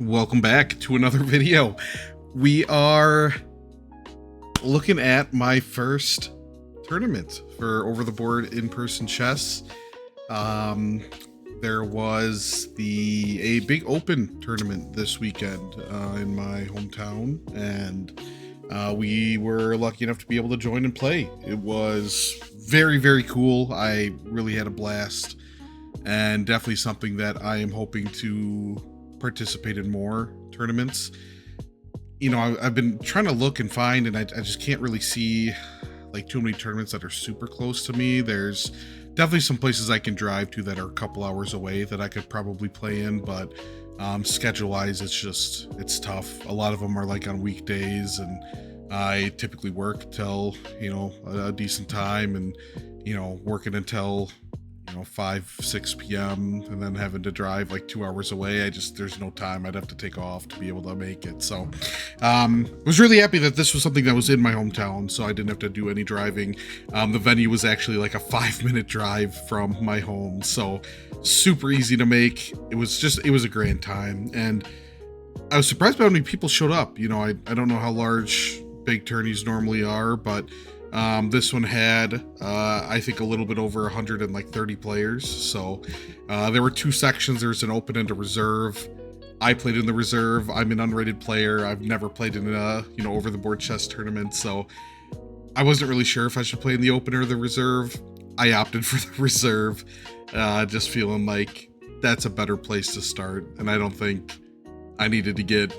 Welcome back to another video. We are looking at my first tournament for over-the-board in-person chess. There was a big open tournament this weekend in my hometown, and we were lucky enough to be able to join and play. It was very, very cool. I really had a blast, and definitely something that I am hoping to participate in more tournaments. You know, I've been trying to look and find, and I just can't really see like too many tournaments that are super close to me. There's definitely some places I can drive to that are a couple hours away that I could probably play in, but schedule wise, it's tough. A lot of them are like on weekdays, and I typically work till, a decent time, and, working until 5, 6 p.m. and then having to drive like 2 hours away. There's no time. I'd have to take off to be able to make it. So was really happy that this was something that was in my hometown, so I didn't have to do any driving. The venue was actually like a 5-minute drive from my home, so super easy to make. It was a grand time, and I was surprised by how many people showed up. I don't know how large big tourneys normally are, but this one had, I think, a little bit over 130 players. So there were 2 sections. There's an open and a reserve. I played in the reserve. I'm an unrated player. I've never played in a, over-the-board chess tournament, so I wasn't really sure if I should play in the open or the reserve. I opted for the reserve, just feeling like that's a better place to start, and I don't think I needed to get,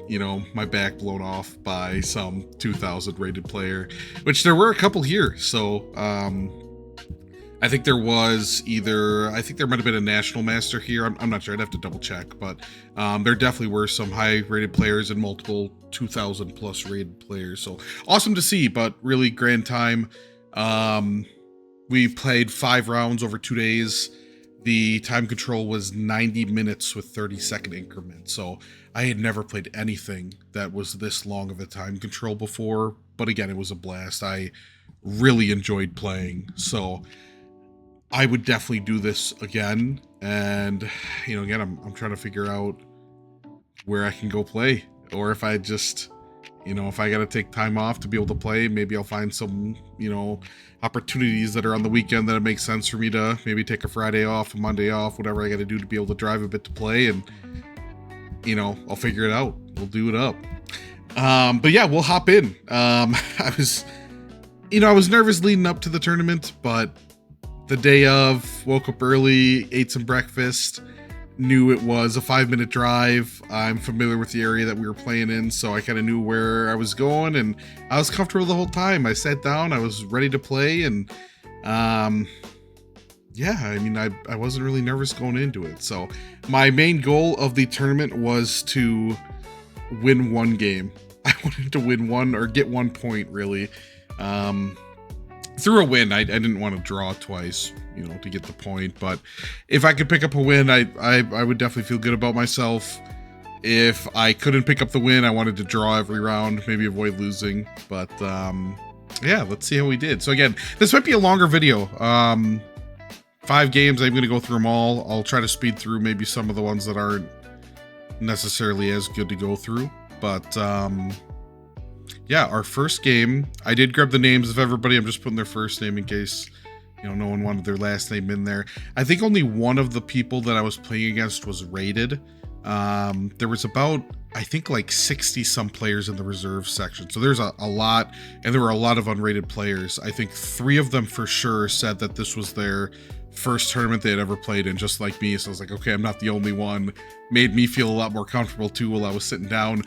my back blown off by some 2,000 rated player, which there were a couple here. So I think there might have been a national master here. I'm not sure. I'd have to double check, but there definitely were some high rated players and multiple 2,000 plus rated players. So awesome to see, but really grand time. We played 5 rounds over 2 days. The time control was 90 minutes with 30-second increments. So I had never played anything that was this long of a time control before, but again, it was a blast. I really enjoyed playing, so I would definitely do this again. And, again, I'm trying to figure out where I can go play, or if I just, if I got to take time off to be able to play, maybe I'll find some, opportunities that are on the weekend that it makes sense for me to maybe take a Friday off, a Monday off, whatever I got to do to be able to drive a bit to play, and, I'll figure it out. We'll do it up. But yeah, we'll hop in. I was nervous leading up to the tournament, but the day of, woke up early, ate some breakfast, knew it was a 5-minute drive. I'm familiar with the area that we were playing in, so I kind of knew where I was going, and I was comfortable the whole time. I sat down, I was ready to play, and yeah, I wasn't really nervous going into it. So my main goal of the tournament was to win 1 game. I wanted to win 1 or get 1 point, really. Through a win, I didn't want to draw twice, to get the point. But if I could pick up a win, I would definitely feel good about myself. If I couldn't pick up the win, I wanted to draw every round, maybe avoid losing. But yeah, let's see how we did. So again, this might be a longer video. 5 games, I'm going to go through them all. I'll try to speed through maybe some of the ones that aren't necessarily as good to go through. But yeah, our first game, I did grab the names of everybody. I'm just putting their first name in case, no one wanted their last name in there. I think only one of the people that I was playing against was rated. There was about, I think, like 60 some players in the reserve section. So there's a lot, and there were a lot of unrated players. I think 3 of them for sure said that this was their first tournament they had ever played in, just like me. So I was like, okay, I'm not the only one. Made me feel a lot more comfortable too while I was sitting down.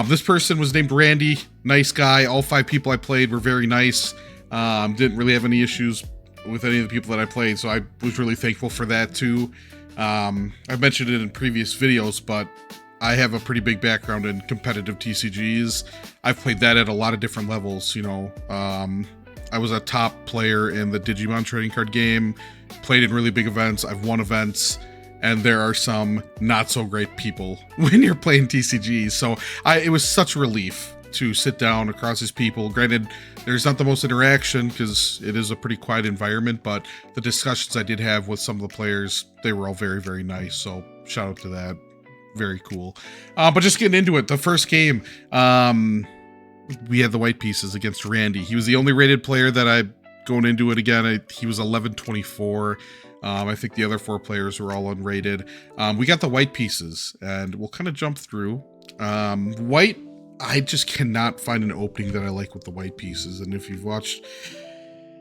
This person was named Randy. Nice guy. All 5 people I played were very nice. Didn't really have any issues with any of the people that I played, so I was really thankful for that too. I've mentioned it in previous videos, but I have a pretty big background in competitive TCGs. I've played that at a lot of different levels. I was a top player in the Digimon trading card game, played in really big events. I've won events, and there are some not so great people when you're playing TCGs. So it was such a relief to sit down across these people. Granted, there's not the most interaction because it is a pretty quiet environment, but the discussions I did have with some of the players, they were all very, very nice. So shout out to that. very cool. But just getting into it, the first game, we had the white pieces against Randy. He was the only rated player that I going into it again. He was 1124. I think the other 4 players were all unrated. We got the white pieces, and we'll kind of jump through. White, I just cannot find an opening that I like with the white pieces. And if you've watched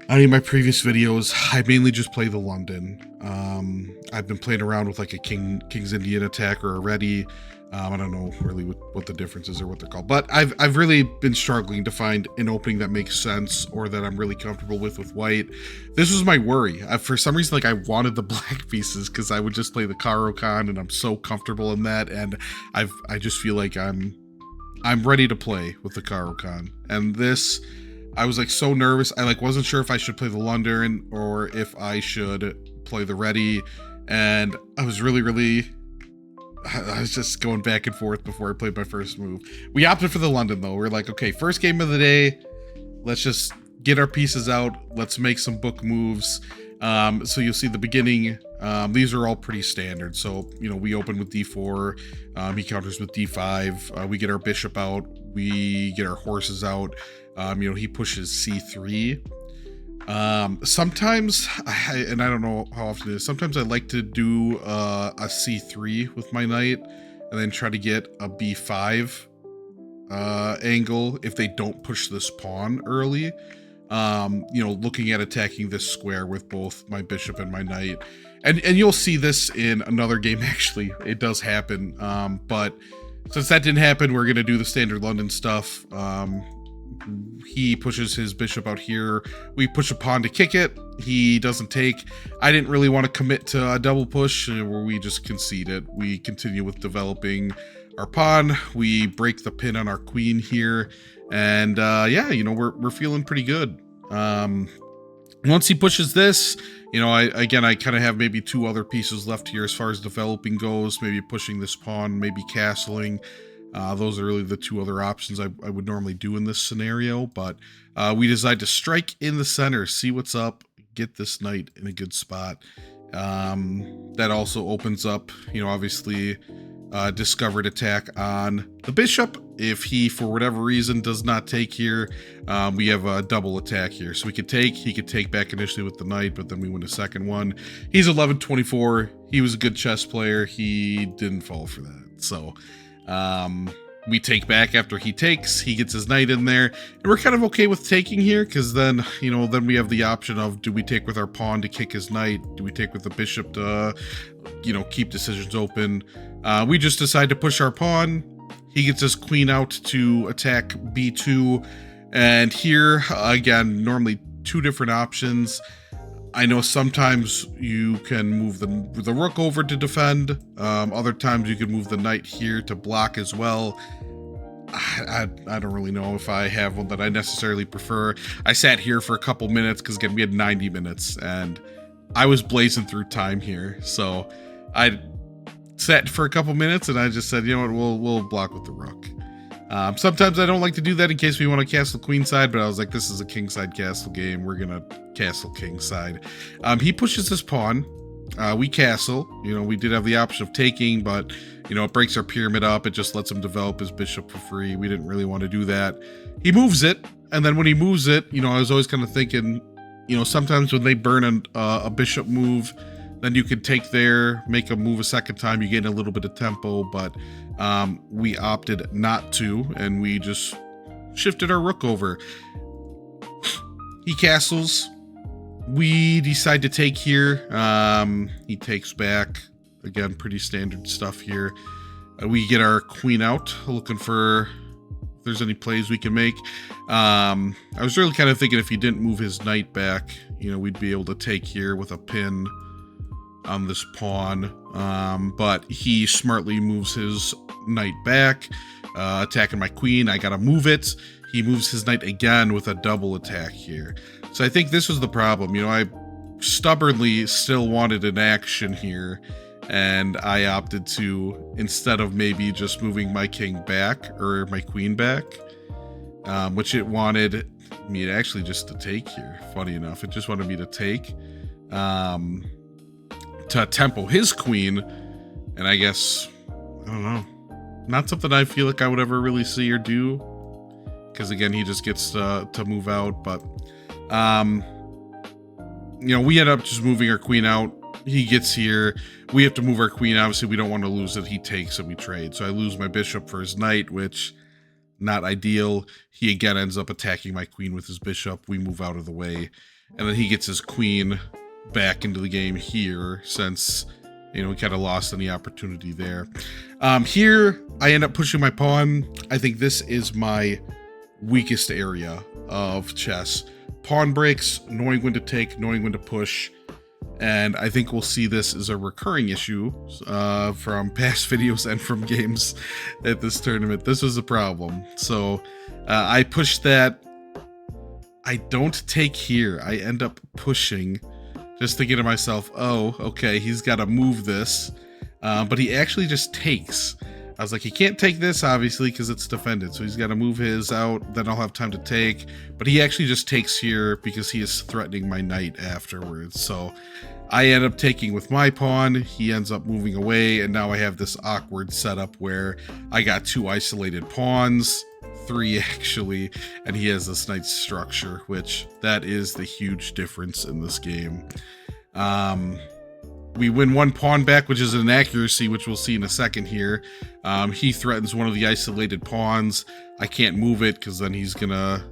any of my previous videos, I mainly just play the London. I've been playing around with like a King's Indian attack or a ready. I don't know really what the difference is or what they're called, but I've really been struggling to find an opening that makes sense or that I'm really comfortable with white. This was my worry. For some reason, like I wanted the black pieces because I would just play the Caro Kann, and I'm so comfortable in that, and I just feel like I'm ready to play with the Caro Kann. And this, I was like so nervous. I like wasn't sure if I should play the London or if I should play the ready, and I was I was just going back and forth before I played my first move. We opted for the London, though. We're like, okay, first game of the day, let's just get our pieces out. Let's make some book moves. So you'll see the beginning. These are all pretty standard. So, you know, we open with D4. He counters with D5. We get our bishop out. We get our horses out. You know, he pushes C3. Sometimes, and I don't know how often it is, sometimes I like to do a C3 with my knight and then try to get a B5 angle if they don't push this pawn early. You know, looking at attacking this square with both my bishop and my knight. And you'll see this in another game, actually. It does happen. But since that didn't happen, we're going to do the standard London stuff. He pushes his bishop out here. We push a pawn to kick it. He doesn't take. I didn't really want to commit to a double push where we just concede it. We continue with developing our pawn. We break the pin on our queen here. And yeah, you know, we're feeling pretty good. Once he pushes this, you know, I kind of have maybe 2 other pieces left here as far as developing goes. Maybe pushing this pawn, maybe castling. Those are really the 2 other options I would normally do in this scenario, but we decide to strike in the center, see what's up, get this knight in a good spot. That also opens up, you know, obviously discovered attack on the bishop. If he, for whatever reason, does not take here, we have a double attack here. So we could take, he could take back initially with the knight, but then we win a second one. He's 1124. He was a good chess player. He didn't fall for that. So we take back after he takes. He gets his knight in there, and we're kind of okay with taking here because then, you know, then we have the option of, do we take with our pawn to kick his knight? Do we take with the bishop to, you know, keep decisions open? We just decide to push our pawn. He gets his queen out to attack b2, and here again, normally 2 different options. I know sometimes you can move the rook over to defend. Other times you can move the knight here to block as well. I don't really know if I have one that I necessarily prefer. I sat here for a couple minutes because, again, we had 90 minutes and I was blazing through time here. So I sat for a couple minutes and I just said, you know what, we'll block with the rook. Sometimes I don't like to do that in case we want to castle queenside, but I was like, this is a kingside castle game. We're going to castle kingside. He pushes his pawn. We castle. You know, we did have the option of taking, but, you know, it breaks our pyramid up. It just lets him develop his bishop for free. We didn't really want to do that. He moves it, and then when he moves it, you know, I was always kind of thinking, you know, sometimes when they burn a bishop move, then you could take there, make a move a second time, you gain a little bit of tempo, but we opted not to, and we just shifted our rook over. He castles. We decide to take here. He takes back. Again, pretty standard stuff here. We get our queen out, looking for if there's any plays we can make. I was really kind of thinking if he didn't move his knight back, you know, we'd be able to take here with a pin on this pawn, but he smartly moves his knight back, attacking my queen. I gotta move it. He moves his knight again with a double attack here. So I think this was the problem. You know, I stubbornly still wanted an action here, and I opted to, instead of maybe just moving my king back or my queen back, which it wanted me to actually just to take here. Funny enough, it just wanted me to take. To tempo his queen, and I guess I don't know. Not something I feel like I would ever really see or do. Because again, he just gets to move out. But, you know, we end up just moving our queen out. He gets here. We have to move our queen. Obviously, we don't want to lose it. He takes and we trade. So I lose my bishop for his knight, which not ideal. He again ends up attacking my queen with his bishop. We move out of the way. And then he gets his queen back into the game here since, you know, we kind of lost any opportunity there. Here, I end up pushing my pawn. I think this is my weakest area of chess. Pawn breaks, knowing when to take, knowing when to push. And I think we'll see this as a recurring issue from past videos and from games at this tournament. This was a problem. So I pushed that. I don't take here. I end up pushing, just thinking to myself, oh, okay, he's got to move this. But he actually just takes. I was like, he can't take this, obviously, because it's defended. So he's got to move his out. Then I'll have time to take. But he actually just takes here because he is threatening my knight afterwards. So I end up taking with my pawn. He ends up moving away. And now I have this awkward setup where I got 2 isolated pawns. 3 actually. And he has this nice structure, which that is the huge difference in this game. We win 1 pawn back, which is an accuracy, which we'll see in a second here. He threatens one of the isolated pawns. I can't move it because then he's gonna,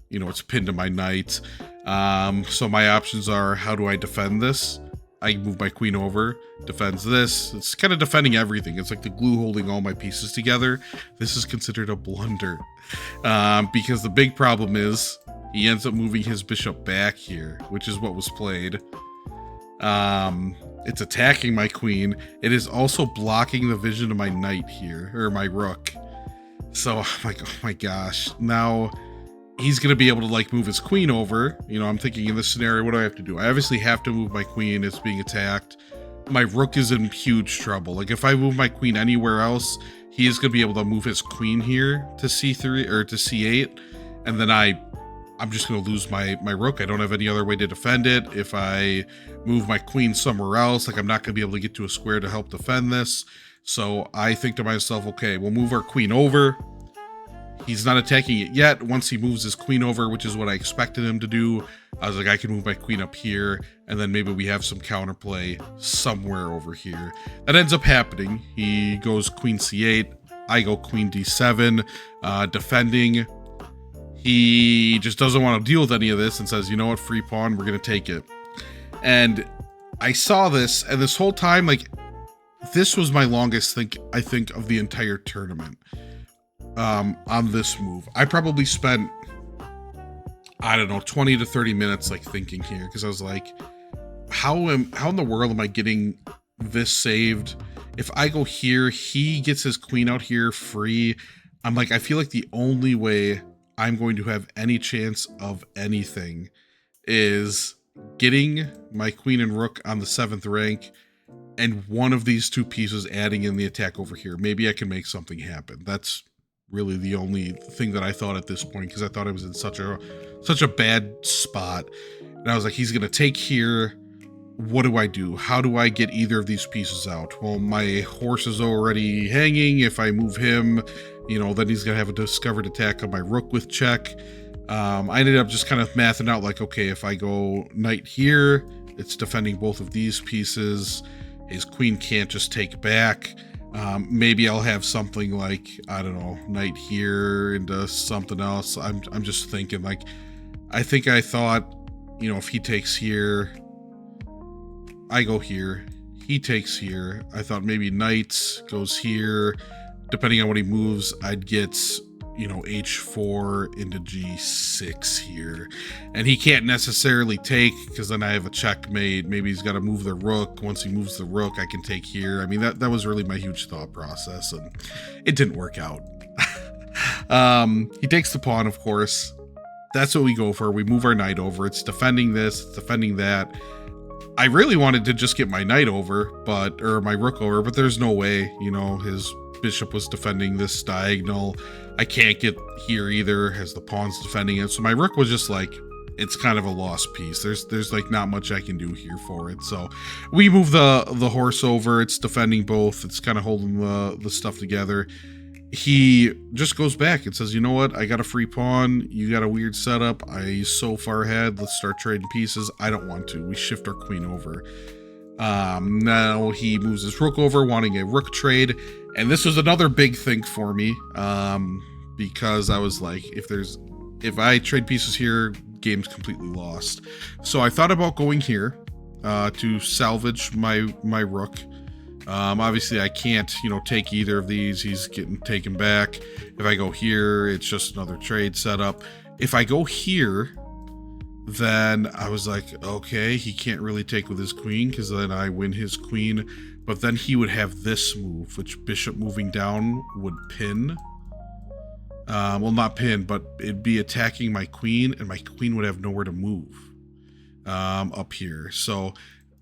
you know, it's pinned to my knight. So my options are, how do I defend this? I move my queen over, defends this. It's kind of defending everything. It's like the glue holding all my pieces together. This is considered a blunder because the big problem is he ends up moving his bishop back here, which is what was played. It's attacking my queen. It is also blocking the vision of my knight here, or my rook. So I'm like, oh my gosh. Now he's going to be able to like move his queen over. You know, I'm thinking in this scenario, what do I have to do? I obviously have to move my queen. It's being attacked. My rook is in huge trouble. Like if I move my queen anywhere else, he is going to be able to move his queen here to c3 or to c8. And then I'm just going to lose my rook. I don't have any other way to defend it. If I move my queen somewhere else, like I'm not going to be able to get to a square to help defend this. So I think to myself, okay, we'll move our queen over. He's not attacking it yet. Once he moves his queen over, which is what I expected him to do, I was like, I can move my queen up here, and then maybe we have some counterplay somewhere over here. That ends up happening. He goes queen c8. I go queen d7, defending. He just doesn't want to deal with any of this and says, you know what, free pawn, we're going to take it. And I saw this, and this whole time, like, this was my longest I think of the entire tournament on this move. I probably spent, I don't know, 20 to 30 minutes, like, thinking here, because I was like, how in the world am I getting this saved? If I go here, he gets his queen out here free. I'm like, I feel like the only way I'm going to have any chance of anything is getting my queen and rook on the 7th rank and one of these 2 pieces adding in the attack over here. Maybe I can make something happen. That's really the only thing that I thought at this point, because I thought I was in such a bad spot. And I was like, he's going to take here. What do I do? How do I get either of these pieces out? Well, my horse is already hanging. If I move him, you know, then he's going to have a discovered attack on my rook with check. I ended up just kind of mathing out like, okay, if I go knight here, it's defending both of these pieces. His queen can't just take back. Maybe I'll have something like, I don't know, knight here into something else. I'm just thinking, like, I think I thought, you know, if he takes here, I go here. He takes here. I thought maybe knight goes here. Depending on what he moves, I'd get, you know, h4 into g6 here. And he can't necessarily take, because then I have a checkmate. Maybe he's got to move the rook. Once he moves the rook, I can take here. I mean, that was really my huge thought process, and it didn't work out. He takes the pawn, of course. That's what we go for. We move our knight over. It's defending this, it's defending that. I really wanted to just get my knight over, or my rook over, but there's no way. You know, his bishop was defending this diagonal. I can't get here either, as the pawn's defending it. So my rook was just like it's kind of a lost piece. There's like not much I can do here for it. So we move the horse over. It's defending both. It's kind of holding the stuff together. He just goes back and says, you know what? I got a free pawn. You got a weird setup. I so far ahead. Let's start trading pieces. I don't want to. We shift our queen over. Now he moves his rook over, wanting a rook trade. And this was another big thing for me. Because I was like, if I trade pieces here, game's completely lost. So I thought about going here to salvage my rook. Obviously I can't, take either of these. He's getting taken back. If I go here, it's just another trade setup. If I go here, then I was like, okay, he can't really take with his queen because then I win his queen. But then he would have this move, which bishop moving down would pin. Well, not pin, but it'd be attacking my queen, and my queen would have nowhere to move up here. So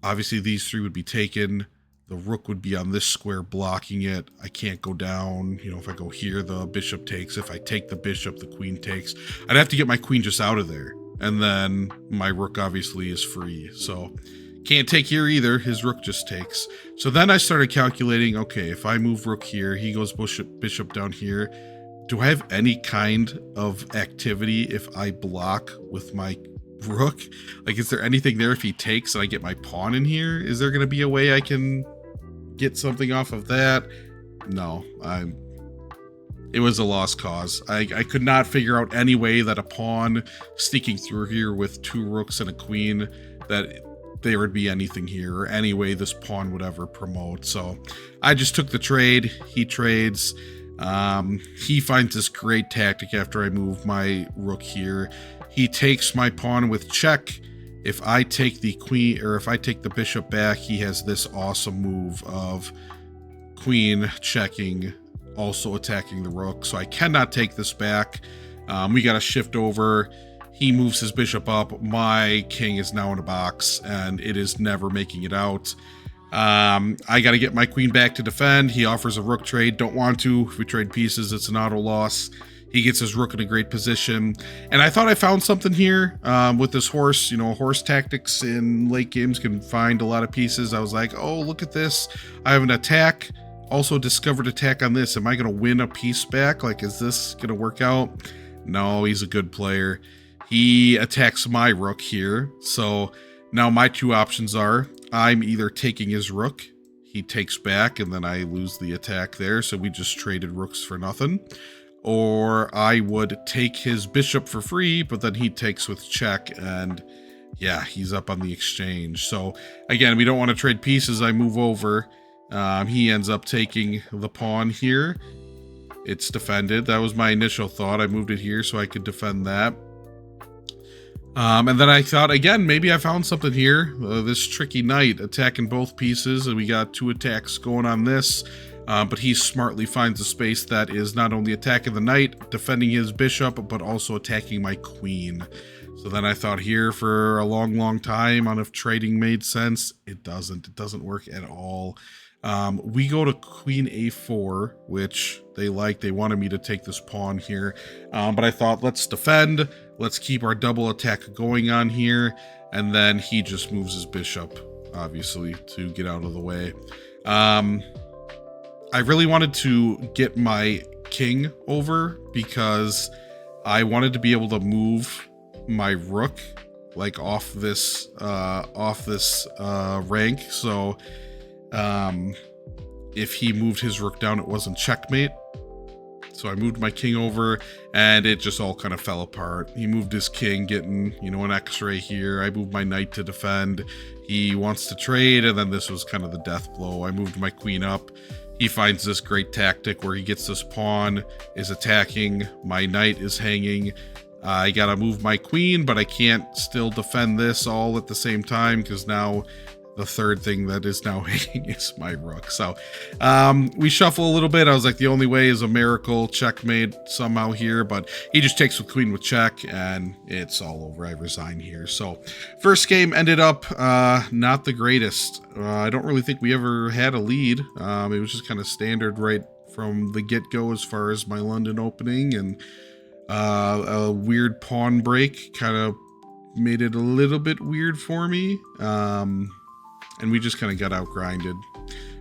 obviously these three would be taken. The rook would be on this square blocking it. I can't go down. If I go here, the bishop takes. If I take the bishop, the queen takes. I'd have to get my queen just out of there. And then my rook obviously is free. So can't take here either. His rook just takes. So then I started calculating, okay, if I move rook here, he goes bishop down here. Do I have any kind of activity if I block with my rook? Like, is there anything there if he takes and I get my pawn in here? Is there going to be a way I can get something off of that? No, it was a lost cause. I could not figure out any way that a pawn sneaking through here with two rooks and a queen, that there would be anything here, or any way this pawn would ever promote. So I just took the trade. He trades. He finds this great tactic after I move my rook here. He takes my pawn with check. If I take the queen, or if I take the bishop back, he has this awesome move of queen checking, also attacking the rook. So I cannot take this back. We got to shift over. He moves his bishop up. My king is now in a box, and it is never making it out. I got to get my queen back to defend. He offers a rook trade. Don't want to. If we trade pieces, it's an auto loss. He gets his rook in a great position. And I thought I found something here with this horse. Horse tactics in late games can find a lot of pieces. I was like, oh, look at this. I have an attack. Also discovered attack on this. Am I going to win a piece back? Like, is this going to work out? No, he's a good player. He attacks my rook here. So now my two options are, I'm either taking his rook, he takes back, and then I lose the attack there, so we just traded rooks for nothing. Or I would take his bishop for free, but then he takes with check, and yeah, he's up on the exchange. So again, we don't want to trade pieces. I move over. He ends up taking the pawn here. It's defended. That was my initial thought. I moved it here so I could defend that. And then I thought, again, maybe I found something here. This tricky knight attacking both pieces, and we got two attacks going on this. But he smartly finds a space that is not only attacking the knight, defending his bishop, but also attacking my queen. So then I thought here for a long, long time on if trading made sense. It doesn't. It doesn't work at all. We go to queen a4, which they like. They wanted me to take this pawn here. But I thought, let's defend. Let's keep our double attack going on here. And then he just moves his bishop, obviously, to get out of the way. I really wanted to get my king over because I wanted to be able to move my rook like off this rank. So if he moved his rook down, it wasn't checkmate. So I moved my king over, and it just all kind of fell apart. He moved his king, getting, an x-ray here. I moved my knight to defend. He wants to trade, and then this was kind of the death blow. I moved my queen up. He finds this great tactic where he gets this pawn, is attacking. My knight is hanging. I gotta move my queen, but I can't still defend this all at the same time because now the third thing that is now hanging is my rook. So we shuffle a little bit. I was like, the only way is a miracle checkmate somehow here, but he just takes with queen with check, and it's all over. I resign here. So first game ended up not the greatest. I don't really think we ever had a lead. It was just kind of standard right from the get-go as far as my London opening, and a weird pawn break kind of made it a little bit weird for me. And we just kind of got out-grinded.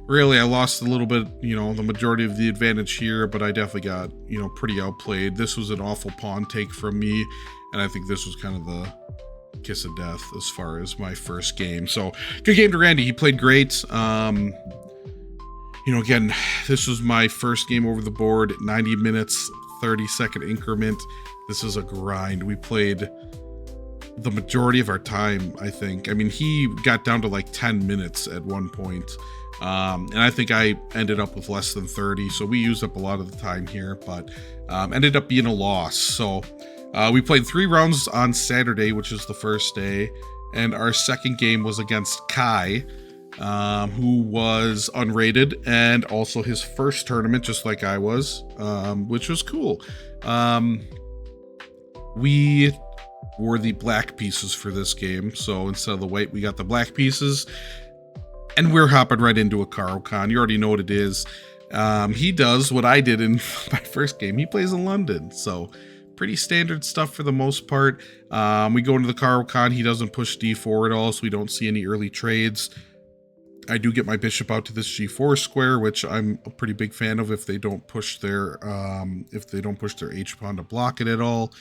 Really, I lost a little bit, the majority of the advantage here, but I definitely got, pretty outplayed. This was an awful pawn take from me, and I think this was kind of the kiss of death as far as my first game. So, good game to Randy. He played great. Again, this was my first game over the board, 90 minutes, 30-second increment. This is a grind. We played the majority of our time, I think. I mean, he got down to like 10 minutes at one point. And I think I ended up with less than 30, so we used up a lot of the time here, but ended up being a loss. So we played 3 rounds on Saturday, which is the first day, and our second game was against Kai, who was unrated, and also his first tournament, just like I was, which was cool. We wore the black pieces for this game, so instead of the white, we got the black pieces. And we're hopping right into a Caro Kann. You already know what it is. He does what I did in my first game. He plays in London, so pretty standard stuff for the most part. We go into the Caro Kann. He doesn't push d4 at all, so we don't see any early trades. I do get my bishop out to this g4 square, which I'm a pretty big fan of if they don't push their h pawn to block it at all.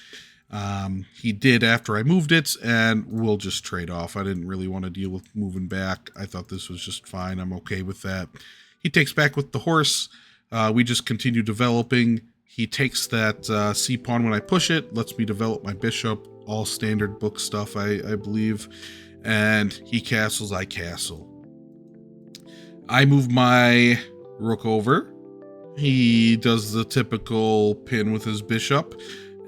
He did after I moved it, and we'll just trade off. I didn't really want to deal with moving back. I thought this was just fine. I'm okay with that. He takes back with the horse. We just continue developing. He takes that c pawn when I push it, lets me develop my bishop, all standard book stuff, I believe. And he castles, I castle. I move my rook over. He does the typical pin with his bishop.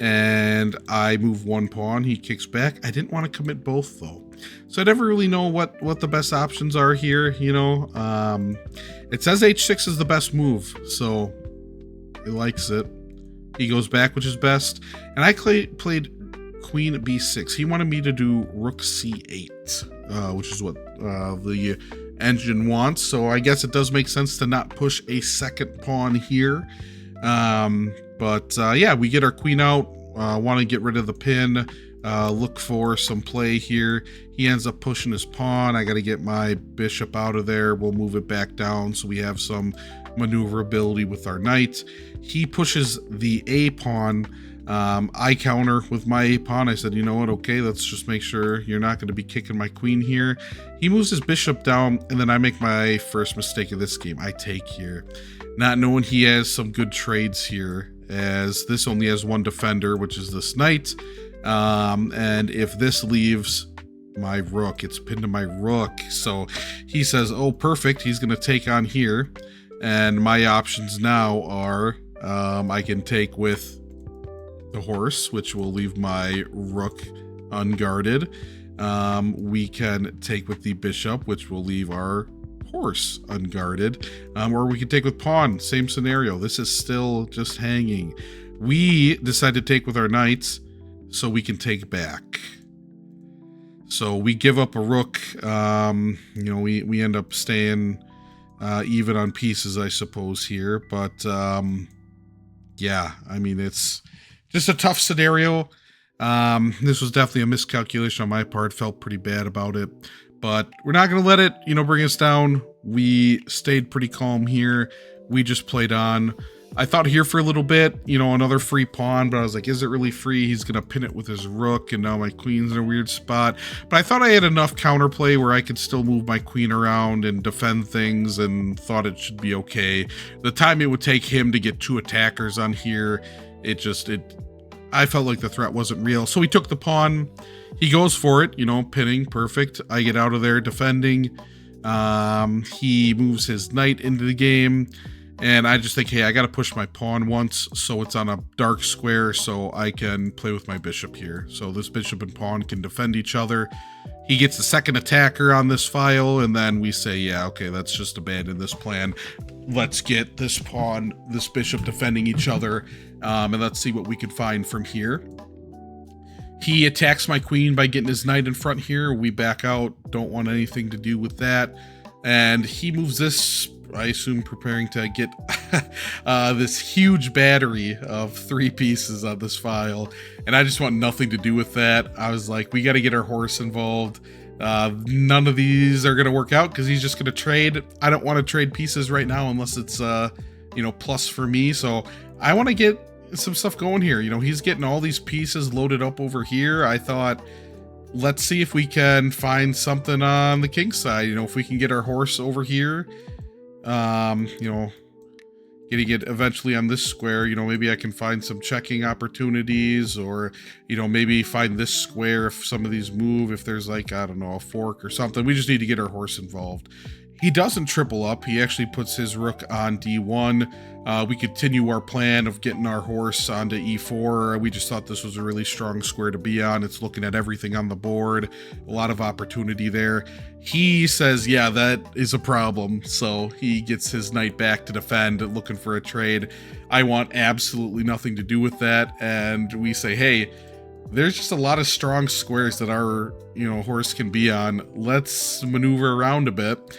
And I move 1 pawn. He kicks back. I didn't want to commit both, though. So I never really know what the best options are here, It says h6 is the best move, so he likes it. He goes back, which is best. And I played queen b6. He wanted me to do rook c8, which is what the engine wants. So I guess it does make sense to not push a second pawn here. Yeah, we get our queen out, want to get rid of the pin, look for some play here. He ends up pushing his pawn. I got to get my bishop out of there. We'll move it back down so we have some maneuverability with our knight. He pushes the a pawn. I counter with my a pawn. I said, you know what, okay, let's just make sure you're not going to be kicking my queen here. He moves his bishop down, and then I make my first mistake of this game. I take here, not knowing he has some good trades here, as this only has 1 defender, which is this knight. And if this leaves my rook, it's pinned to my rook. So he says, oh, perfect. He's going to take on here. And my options now are I can take with the horse, which will leave my rook unguarded. We can take with the bishop, which will leave our horse unguarded, or we can take with pawn. Same scenario. This is still just hanging. We decide to take with our knights so we can take back. So we give up a rook. We end up staying even on pieces, I suppose, here. But yeah, I mean, it's just a tough scenario. This was definitely a miscalculation on my part. Felt pretty bad about it. But we're not going to let it, bring us down. We stayed pretty calm here. We just played on. I thought here for a little bit, another free pawn, but I was like, is it really free? He's going to pin it with his rook, and now my queen's in a weird spot. But I thought I had enough counterplay where I could still move my queen around and defend things, and thought it should be okay. The time it would take him to get 2 attackers on here, I felt like the threat wasn't real. So he took the pawn. He goes for it, pinning, perfect. I get out of there defending. He moves his knight into the game. And I just think, hey, I got to push my pawn once so it's on a dark square so I can play with my bishop here. So this bishop and pawn can defend each other. He gets the second attacker on this file, and then we say, yeah, okay, let's just abandon this plan. Let's get this pawn, this bishop defending each other, and let's see what we can find from here. He attacks my queen by getting his knight in front here. We back out, don't want anything to do with that. And he moves this I assume, preparing to get this huge battery of 3 pieces on this file, and I just want nothing to do with that. I was like, we got to get our horse involved. None of these are going to work out because he's just going to trade. I don't want to trade pieces right now unless it's, you know, plus for me. So I want to get some stuff going here. You know, he's getting all these pieces loaded up over here. I thought, let's see if we can find something on the king side. You know, if we can get our horse over here, you know, getting it eventually on this square, you know, maybe I can find some checking opportunities, or, you know, maybe find this square if some of these move, if there's like, I don't know, a fork or something. We just need to get our horse involved. He doesn't triple up. He actually puts his rook on d1. We continue our plan of getting our horse onto e4. We just thought this was a really strong square to be on. It's looking at everything on the board. A lot of opportunity there. He says, yeah, that is a problem. So he gets his knight back to defend, looking for a trade. I want absolutely nothing to do with that. And we say, hey, there's just a lot of strong squares that our, you know, horse can be on. Let's maneuver around a bit.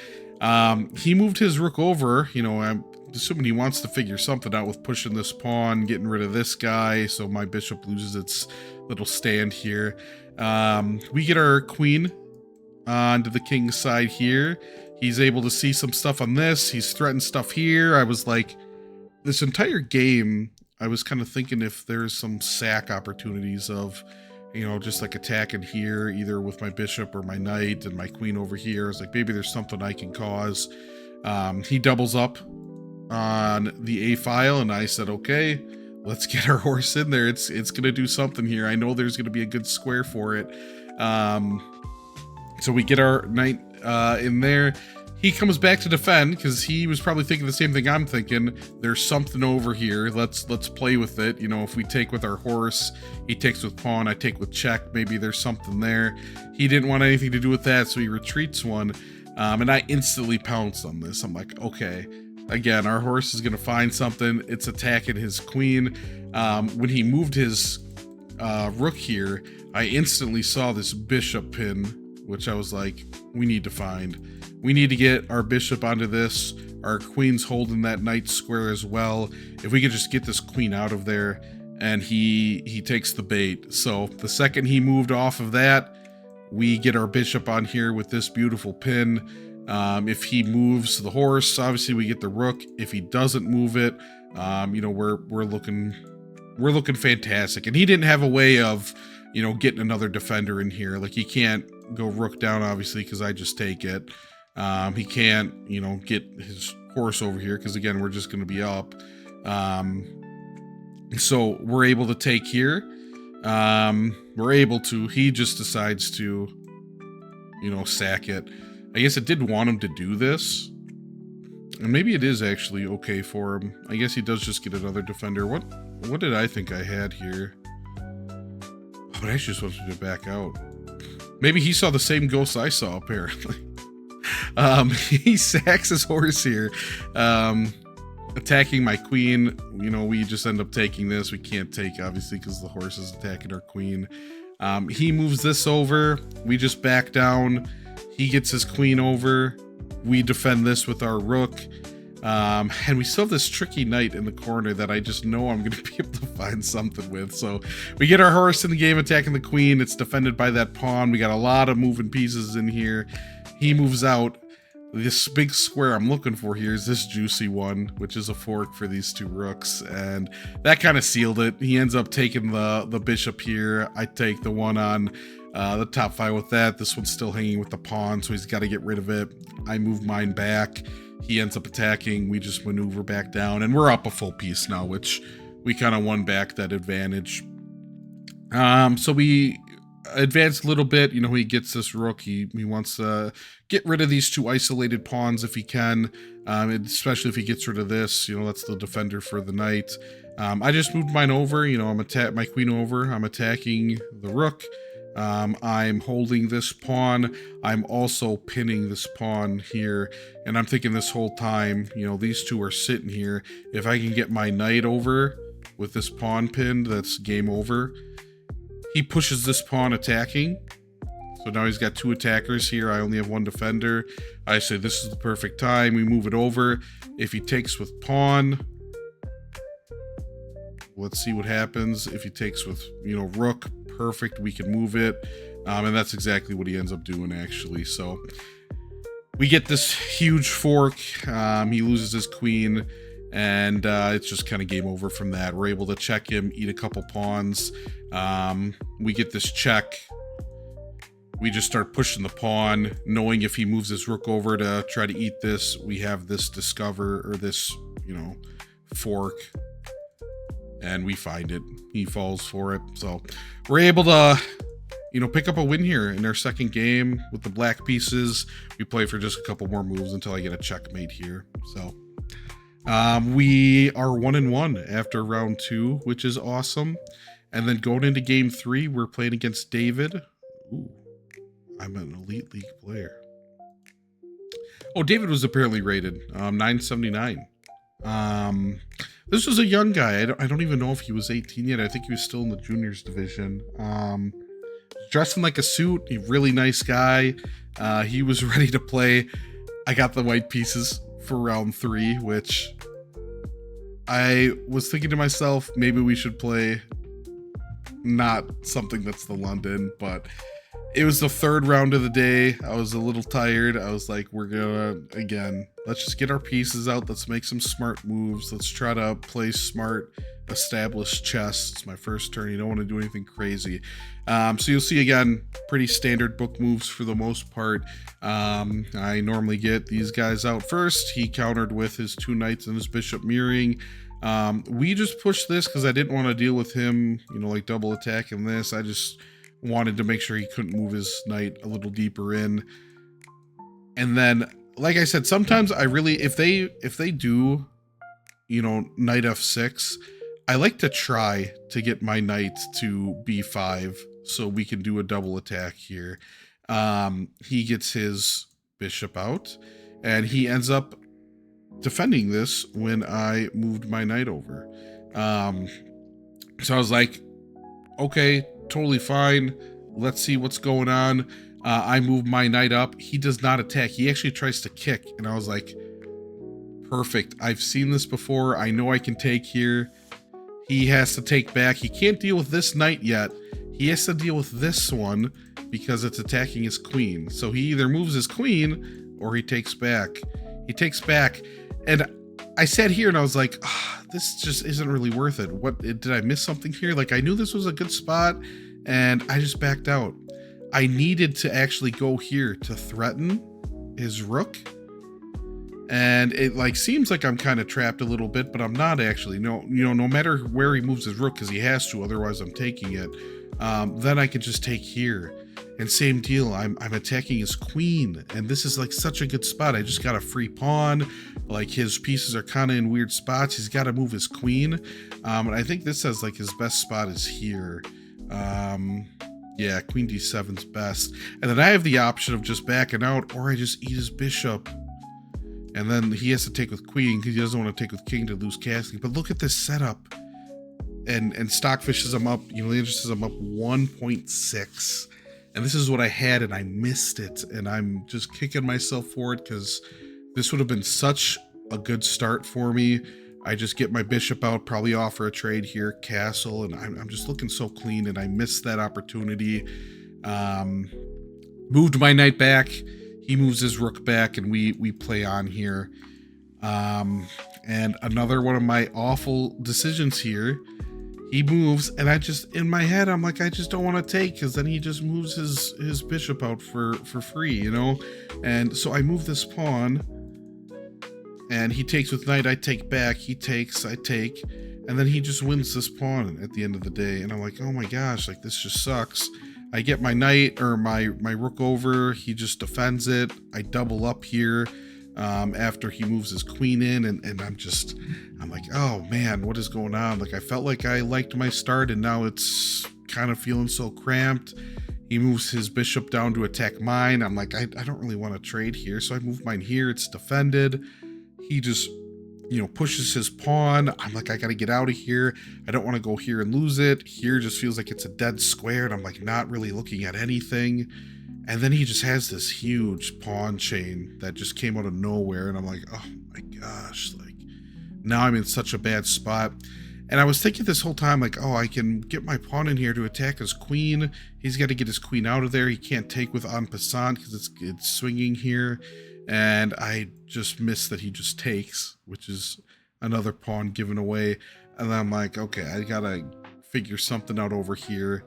He moved his rook over. You know, I'm assuming he wants to figure something out with pushing this pawn, getting rid of this guy, so my bishop loses its little stand here. We get our queen onto the king's side here. He's able to see some stuff on this. He's threatened stuff here. I was like, this entire game, I was kind of thinking if there's some sack opportunities of, you know, just like attacking here, either with my bishop or my knight, and my queen over here. I was like, maybe there's something I can cause. He doubles up on the a file, and I said, okay, let's get our horse in there. It's gonna do something here. I know there's gonna be a good square for it. So we get our knight in there. He comes back to defend because he was probably thinking the same thing I'm thinking. There's something over here. Let's play with it. You know, if we take with our horse, he takes with pawn, I take with check. Maybe there's something there. He didn't want anything to do with that, so he retreats one. And I instantly pounce on this. I'm like, okay. Again, our horse is going to find something. It's attacking his queen. When he moved his rook here, I instantly saw this bishop pin, which I was like, we need to find. We need to get our bishop onto this. Our queen's holding that knight square as well. If we could just get this queen out of there, and he takes the bait. So the second he moved off of that, we get our bishop on here with this beautiful pin. If he moves the horse, obviously we get the rook. If he doesn't move it, you know, we're looking fantastic. And he didn't have a way of, you know, getting another defender in here. Like, he can't go rook down, obviously, because I just take it. He can't, you know, get his horse over here because, again, we're just going to be up. So we're able to take here. We're able to. He just decides to, you know, sack it. I guess it did want him to do this. And maybe it is actually okay for him. I guess he does just get another defender. What did I think I had here? Oh, but I just wanted to back out. Maybe he saw the same ghost I saw, apparently. He sacks his horse here, attacking my queen. You know, we just end up taking this. We can't take, obviously, because the horse is attacking our queen. He moves this over. We just back down. He gets his queen over. We defend this with our rook. And we still have this tricky knight in the corner that I just know I'm going to be able to find something with. So we get our horse in the game attacking the queen. It's defended by that pawn. We got a lot of moving pieces in here. He moves out. This big square I'm looking for here is this juicy one, which is a fork for these two rooks. And that kind of sealed it. He ends up taking the bishop here. I take the one on the top file with that. This one's still hanging with the pawn, so he's got to get rid of it. I move mine back. He ends up attacking. We just maneuver back down, and we're up a full piece now, which we kind of won back that advantage. So we advance a little bit. You know, he gets this rook. He wants to get rid of these two isolated pawns if he can, especially if he gets rid of this. You know, that's the defender for the knight. I just moved mine over. You know, I'm my queen over. I'm attacking the rook. I'm holding this pawn. I'm also pinning this pawn here. And I'm thinking this whole time, you know, these two are sitting here. If I can get my knight over with this pawn pinned, that's game over. He pushes this pawn attacking. So now he's got 2 attackers here. I only have 1 defender. I say this is the perfect time. We move it over. If he takes with pawn, let's see what happens. If he takes with, rook, perfect. We can move it. And that's exactly what he ends up doing, actually. So we get this huge fork. He loses his queen, and it's just kind of game over from that. We're able to check him, eat a couple pawns. We get this check. We just start pushing the pawn, knowing if he moves his rook over to try to eat this, we have this discover, or this, fork, and we find it. He falls for it. So we're able to, pick up a win here in our second game with the black pieces. We play for just a couple more moves until I get a checkmate here. So we are 1-1 after round 2, which is awesome. And then going into game 3, we're playing against David. Ooh. I'm an Elite League player. Oh, David was apparently rated 979. This was a young guy. I don't even know if he was 18 yet. I think he was still in the juniors division. Dressed in like a suit. A really nice guy. He was ready to play. I got the white pieces for round 3, which I was thinking to myself, maybe we should play not something that's the London, but it was the 3rd round of the day. I was a little tired. I was like, we're gonna, again, let's just get our pieces out. Let's make some smart moves. Let's try to play smart, established chess. It's my first turn. You don't want to do anything crazy. So you'll see, again, pretty standard book moves for the most part. I normally get these guys out first. He countered with his 2 knights and his bishop mirroring. We just pushed this because I didn't want to deal with him, like double attacking this. I just wanted to make sure he couldn't move his knight a little deeper in. And then, like I said, sometimes I really, if they do, knight f6, I like to try to get my knight to b5 so we can do a double attack here. He gets his bishop out, and he ends up defending this when I moved my knight over. So I was like, okay, totally fine. Let's see what's going on. I move my knight up. He does not attack. He actually tries to kick. And I was like, perfect. I've seen this before. I know I can take here. He has to take back. He can't deal with this knight yet. He has to deal with this one because it's attacking his queen. So he either moves his queen or he takes back. He takes back. And I sat here and I was like, this just isn't really worth it. What, did I miss something here? Like, I knew this was a good spot and I just backed out. I needed to actually go here to threaten his rook. And it seems like I'm kind of trapped a little bit, but I'm not actually. No, no matter where he moves his rook, because he has to, otherwise I'm taking it. Then I can just take here. And same deal, I'm attacking his queen, and this is like such a good spot. I just got a free pawn. Like, his pieces are kind of in weird spots. He's got to move his queen, and I think this says like his best spot is here. Yeah, queen d7's best, and then I have the option of just backing out, or I just eat his bishop. And then he has to take with queen because he doesn't want to take with king to lose castling. But look at this setup. And Stockfishes him up, Interests him up 1.6. And this is what I had, and I missed it. And I'm just kicking myself for it because this would have been such a good start for me. I just get my bishop out, probably offer a trade here, castle, and I'm just looking so clean, and I missed that opportunity. Moved my knight back. He moves his rook back, and we play on here. And another one of my awful decisions here. He moves, and I just, in my head, I'm like, I just don't want to take, because then he just moves his bishop out for free, And so I move this pawn, and he takes with knight, I take back, he takes, I take, and then he just wins this pawn at the end of the day. And I'm like, oh my gosh, like, this just sucks. I get my knight, or my rook over, he just defends it, I double up here. After he moves his queen in, and I'm like, oh man, what is going on? Like, I felt like I liked my start, and now it's kind of feeling so cramped. He moves his bishop down to attack mine. I'm like, I don't really want to trade here, so I move mine here. It's defended. He just, pushes his pawn. I'm like, I gotta get out of here. I don't want to go here and lose it. Here just feels like it's a dead square, and I'm like not really looking at anything. And then he just has this huge pawn chain that just came out of nowhere. And I'm like, oh my gosh, like now I'm in such a bad spot. And I was thinking this whole time, like, oh, I can get my pawn in here to attack his queen. He's got to get his queen out of there. He can't take with en passant because it's swinging here. And I just missed that he just takes, which is another pawn given away. And then I'm like, okay, I got to figure something out over here.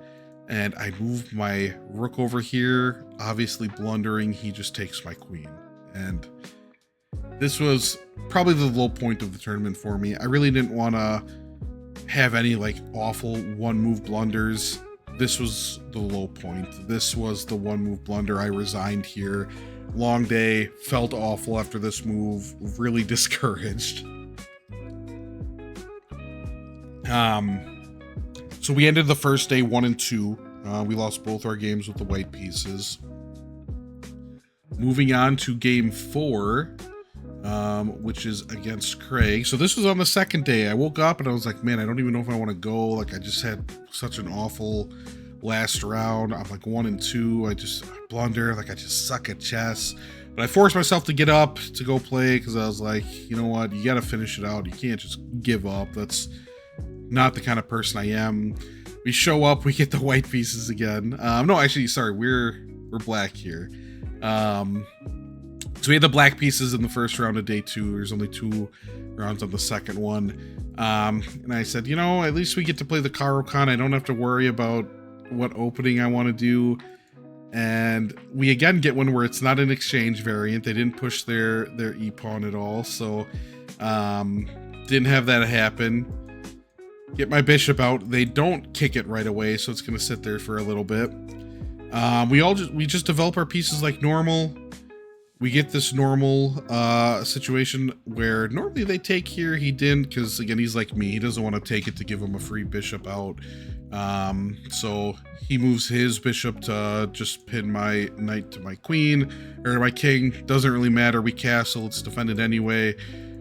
And I moved my rook over here, obviously blundering. He just takes my queen. And this was probably the low point of the tournament for me. I really didn't want to have any like awful one move blunders. This was the low point. This was the one move blunder. I resigned here. Long day, felt awful after this move, really discouraged. So we ended the first day 1-2. We lost both our games with the white pieces. Moving on to game 4. Which is against Craig. So this was on the second day. I woke up and I was like, man, I don't even know if I want to go. Like, I just had such an awful last round. I'm like 1-2. I blunder. Like, I just suck at chess. But I forced myself to get up to go play because I was like, you know what? You got to finish it out. You can't just give up. That's not the kind of person I am. We show up. We get the white pieces again. No, actually, sorry. We're black here. So we had the black pieces in the first round of day 2. There's only 2 rounds on the second one. And I said, you know, at least we get to play the Caro Kann. I don't have to worry about what opening I want to do. And we again get one where it's not an exchange variant. They didn't push their e-pawn at all. So didn't have that happen. Get my bishop out. They don't kick it right away, so it's going to sit there for a little bit. We just develop our pieces like normal. We get this normal situation where normally they take here. He didn't because, again, he's like me. He doesn't want to take it to give him a free bishop out. So he moves his bishop to just pin my knight to my queen or my king. Doesn't really matter. We castle. It's defended anyway.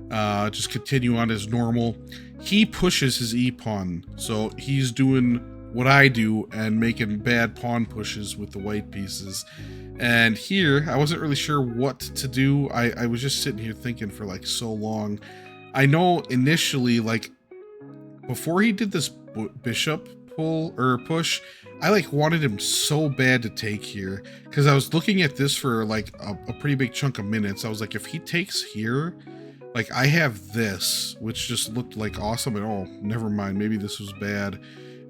Just continue on as normal. He pushes his e-pawn. So he's doing what I do and making bad pawn pushes with the white pieces. And here, I wasn't really sure what to do. I was just sitting here thinking for like so long. I know initially, like, before he did this bishop pull or push, I like wanted him so bad to take here. Because I was looking at this for like a pretty big chunk of minutes. I was like, if he takes here, like I have this, which just looked like awesome. And oh, never mind. Maybe this was bad.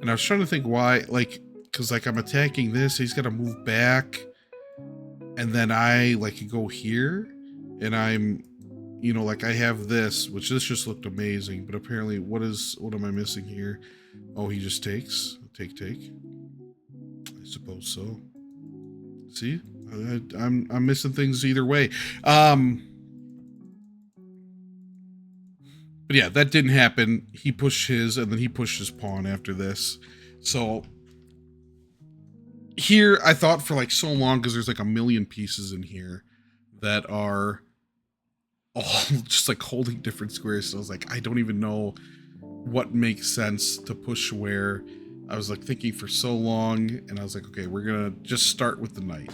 And I was trying to think why, like, because like I'm attacking this, he's got to move back. And then I like go here and I'm, you know, like I have this, which this just looked amazing. But apparently what am I missing here? Oh, he just takes. Take. I suppose so. See, I'm missing things either way. But yeah, that didn't happen. He pushed his and then he pushed his pawn after this. So here I thought for like so long, because there's like a million pieces in here that are all just like holding different squares. So I was like, I don't even know what makes sense to push where. I was like thinking for so long and I was like, okay, we're gonna just start with the knight.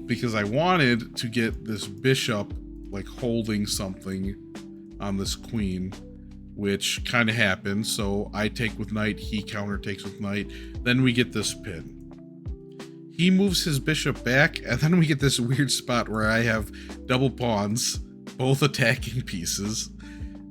Because I wanted to get this bishop like holding something on this queen, which kind of happened. So I take with knight, he counter takes with knight. Then we get this pin. He moves his bishop back, and then we get this weird spot where I have double pawns, both attacking pieces.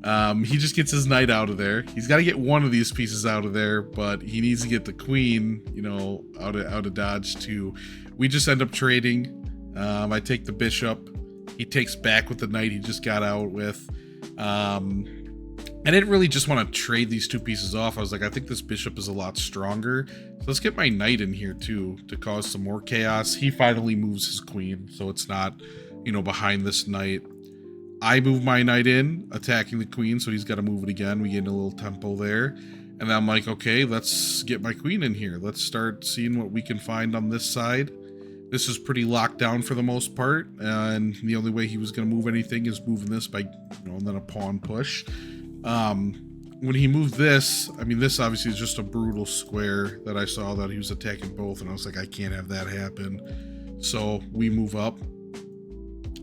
He just gets his knight out of there. He's got to get one of these pieces out of there, but he needs to get the queen, you know, out of dodge too. We just end up trading. I take the bishop. He takes back with the knight he just got out with. I didn't really just want to trade these two pieces off. I was like, I think this bishop is a lot stronger. So let's get my knight in here too to cause some more chaos. He finally moves his queen, so it's not, you know, behind this knight. I move my knight in, attacking the queen, so he's got to move it again. We get a little tempo there. And then I'm like, okay, let's get my queen in here. Let's start seeing what we can find on this side. This is pretty locked down for the most part. And the only way he was going to move anything is moving this by, you know, and then a pawn push. when he moved this, I mean, this obviously is just a brutal square that I saw that he was attacking both, and I was like, I can't have that happen. So we move up.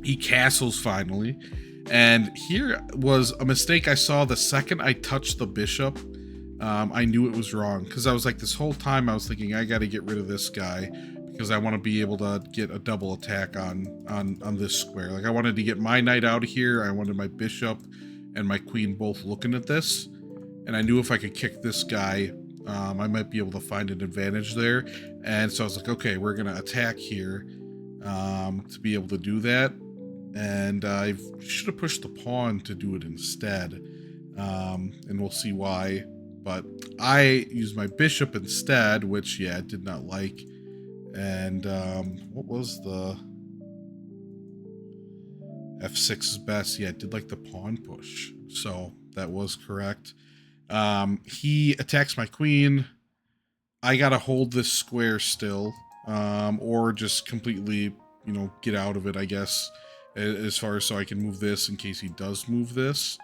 He castles finally. And here was a mistake I saw the second I touched the bishop. I knew it was wrong, because I was like, this whole time I was thinking, I got to get rid of this guy because I want to be able to get a double attack on this square. Like, I wanted to get my knight out of here. I wanted my bishop and my queen both looking at this. And I knew if I could kick this guy, I might be able to find an advantage there. And so I was like, okay, we're going to attack here to be able to do that. And I should have pushed the pawn to do it instead. And we'll see why. But I used my bishop instead, which, yeah, I did not like. And what was the f6 is best? Yeah, I did like the pawn push. So that was correct. He attacks my queen. I got to hold this square still. Or just completely, you know, get out of it, I guess. As far as so I can move this in case he does move this.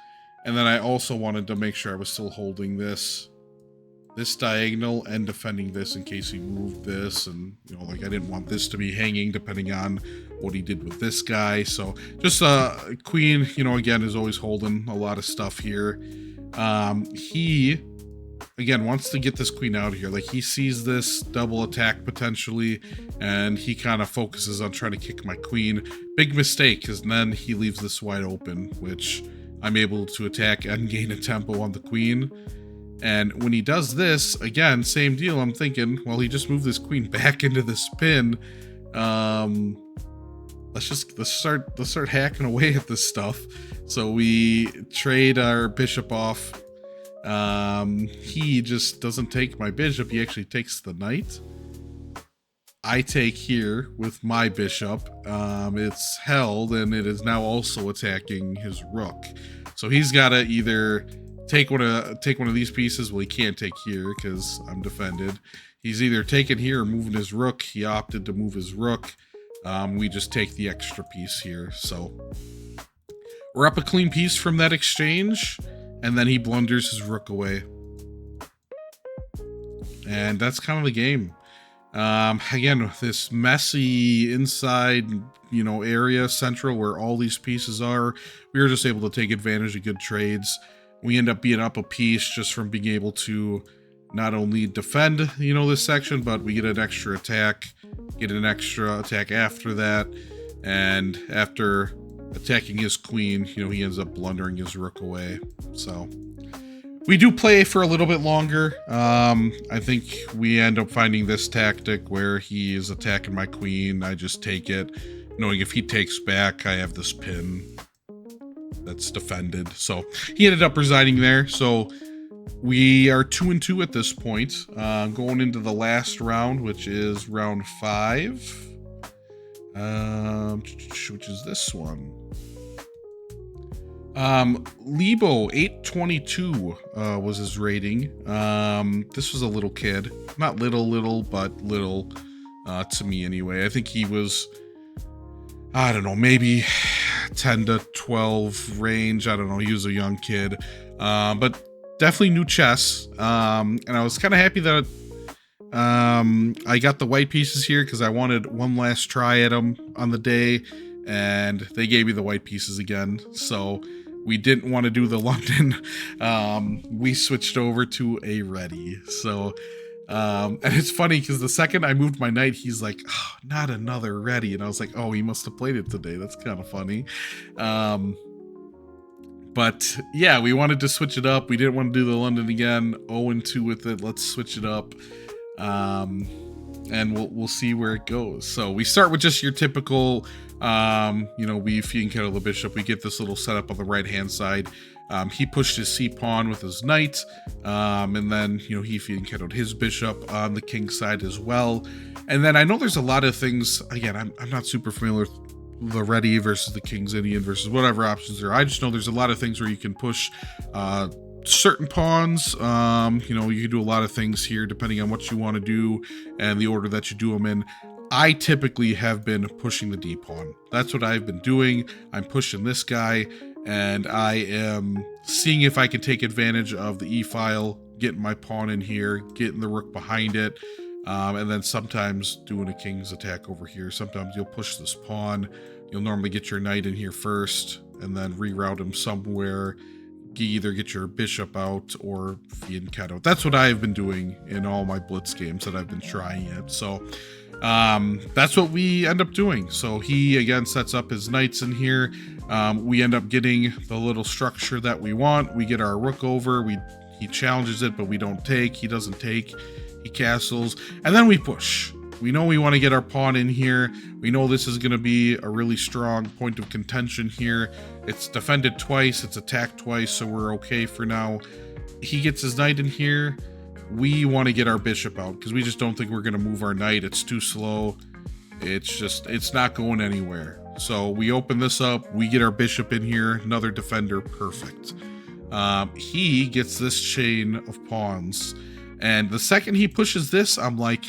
And then I also wanted to make sure I was still holding this diagonal and defending this in case he moved this. And, you know, like, I didn't want this to be hanging depending on what he did with this guy. So just queen, you know, again, is always holding a lot of stuff here. He, again, wants to get this queen out of here. Like, he sees this double attack potentially, and he kind of focuses on trying to kick my queen. Big mistake, because then he leaves this wide open, which I'm able to attack and gain a tempo on the queen. And when he does this, again, same deal. I'm thinking, well, he just moved this queen back into this pin. Let's start hacking away at this stuff. So we trade our bishop off. He just doesn't take my bishop. He actually takes the knight. I take here with my bishop. It's held, and it is now also attacking his rook. So he's got to either take one of these pieces. Well, he can't take here because I'm defended. He's either taking here or moving his rook. He opted to move his rook. We just take the extra piece here. So we're up a clean piece from that exchange, and then he blunders his rook away. And that's kind of the game. Again, this messy inside, you know, area, central, where all these pieces are, we were just able to take advantage of good trades. We end up being up a piece just from being able to not only defend, you know, this section, but we get an extra attack, after that. And after attacking his queen, you know, he ends up blundering his rook away. So we do play for a little bit longer. I think we end up finding this tactic where he is attacking my queen. I just take it, knowing if he takes back, I have this pin that's defended. So he ended up resigning there. So we are 2-2 at this point, going into the last round, which is round 5, which is this one. Lebo 822 was his rating. This was a little kid, not little, but little to me anyway. I think he was, I don't know, maybe 10 to 12 range. I don't know. He was a young kid, but definitely knew chess. And I was kind of happy that I got the white pieces here because I wanted one last try at him on the day, and they gave me the white pieces again. So we didn't want to do the London. We switched over to a ready. So, and it's funny because the second I moved my knight, he's like, oh, not another ready. And I was like, oh, he must have played it today. That's kind of funny. But yeah, we wanted to switch it up. We didn't want to do the London again. 0-2 with it. Let's switch it up. And we'll see where it goes. So we start with just your typical, you know, we fee and kettle the bishop. We get this little setup on the right hand side. He pushed his c pawn with his knight, and then, you know, he fee and kettled his bishop on the king side as well. And then I know there's a lot of things. Again, I'm not super familiar with the ready versus the king's Indian versus whatever options there are. I just know there's a lot of things where you can push certain pawns. You know, you can do a lot of things here depending on what you want to do and the order that you do them in. I typically have been pushing the d pawn. That's what I've been doing. I'm pushing this guy, and I am seeing if I can take advantage of the e-file, getting my pawn in here, getting the rook behind it, and then sometimes doing a king's attack over here. Sometimes you'll push this pawn. You'll normally get your knight in here first, and then reroute him somewhere. You either get your bishop out or Kann out. That's what I've been doing in all my blitz games that I've been trying it. So that's what we end up doing. So he again sets up his knights in here. We end up getting the little structure that we want. We get our rook over. He challenges it, but we don't take. He doesn't take. He castles, and then we push. We know we want to get our pawn in here. We know this is going to be a really strong point of contention here. It's defended twice, it's attacked twice, so we're okay for now. He gets his knight in here. We want to get our bishop out because we just don't think we're going to move our knight. It's too slow. It's not going anywhere. So we open this up. We get our bishop in here. Another defender. Perfect. He gets this chain of pawns. And the second he pushes this, I'm like,